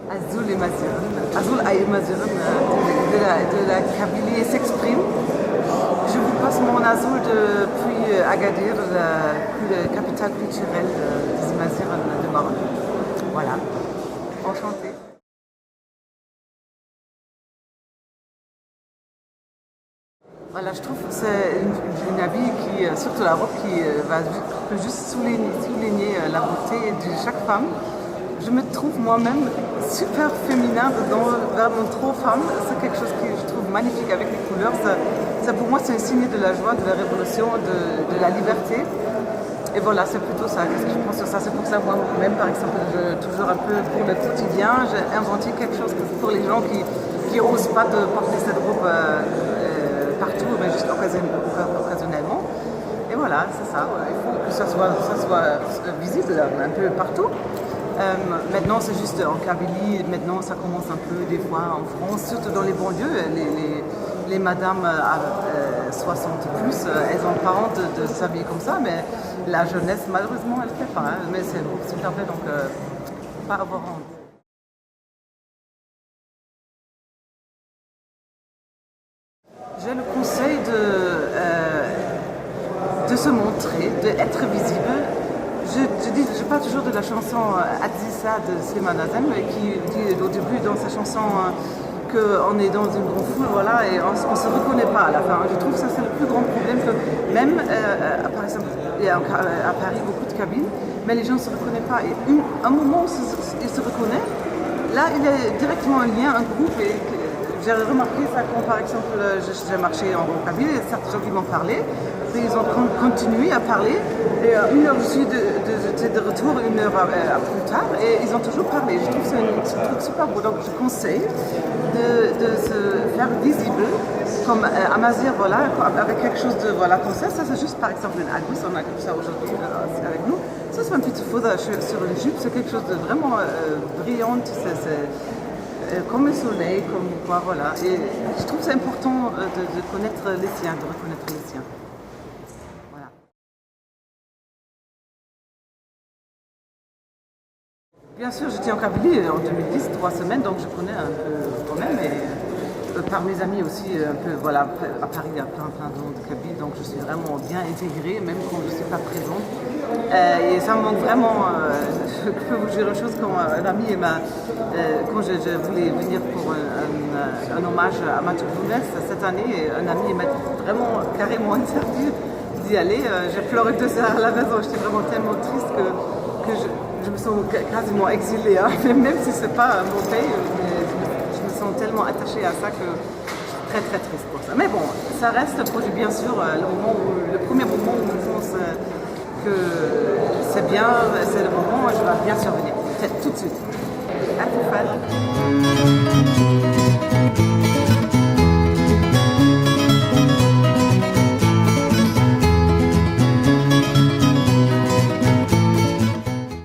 Azul et Mazirin, Azul et Mazirin de la Kabylie s'exprime. Je vous passe mon Azul depuis Agadir, la capitale culturelle des Mazirin de Maroc. Voilà, enchantée. Voilà, je trouve que c'est une habit qui, surtout la robe, qui peut juste souligner la beauté de chaque femme. Je me trouve moi-même super féminin dedans, vraiment trop femme. C'est quelque chose que je trouve magnifique avec les couleurs. Ça pour moi, c'est un signe de la joie, de la révolution, de la liberté. Et voilà, c'est plutôt ça. Qu'est-ce que je pense de ça? C'est pour ça, moi-même, par exemple, toujours un peu pour le quotidien, j'ai inventé quelque chose pour les gens qui n'osent pas de porter cette robe partout, mais juste occasionnellement. Et voilà, c'est ça. Voilà. Il faut que ça soit visible un peu partout. Maintenant, c'est juste en Kabylie. Maintenant, ça commence un peu des fois en France, surtout dans les banlieues. Les madames à 60 plus, elles ont pas honte de s'habiller comme ça, mais la jeunesse, malheureusement, elle ne le fait pas. Hein. Mais c'est super belle, donc pas avoir honte. J'ai le conseil de se montrer, d'être visible. Je parle toujours de la chanson Aziza de Slimane Azem qui dit au début dans sa chanson qu'on est dans une grande foule, voilà, et on ne se reconnaît pas à la fin. Je trouve que ça c'est le plus grand problème, que même par exemple il y a à Paris beaucoup de cabines, mais les gens ne se reconnaissent pas. Et un moment où ils se reconnaissent, là il y a directement un lien, un groupe. Et j'ai remarqué ça quand par exemple j'ai marché en Kabylie, il y a certains gens qui m'ont parlé. Ils ont continué à parler et une heure je suis de retour, une heure plus tard, et ils ont toujours parlé. Je trouve que c'est un truc super beau, donc je conseille de se faire visible comme à Mazir, voilà, avec quelque chose de voilà comme ça c'est juste par exemple une Agus, on a comme ça aujourd'hui avec nous. Ça c'est un petit faux sur une jupe, c'est quelque chose de vraiment brillant, c'est comme le soleil, comme quoi, voilà. Et je trouve que c'est important de connaître les siens, de reconnaître les siens. Bien sûr, j'étais en Kabylie en 2010, 3 semaines, donc je connais un peu quand même. Et par mes amis aussi, un peu, voilà, à Paris, il y a plein de gens de Kabylie, donc je suis vraiment bien intégrée, même quand je ne suis pas présente. Et ça me manque vraiment. Je peux vous dire une chose, quand un ami quand je voulais venir pour un hommage à Mathieu Bounès cette année, un ami m'a vraiment carrément interdit d'y aller. J'ai pleuré 2 heures à la maison, j'étais vraiment tellement triste que je me sens quasiment exilée, hein. Même si c'est pas mon pays, je me sens tellement attachée à ça que je suis très très triste pour ça. Mais bon, ça reste bien sûr le premier moment où je pense que c'est bien, c'est le moment où je vais bien survenir, tout de suite. À tout fan.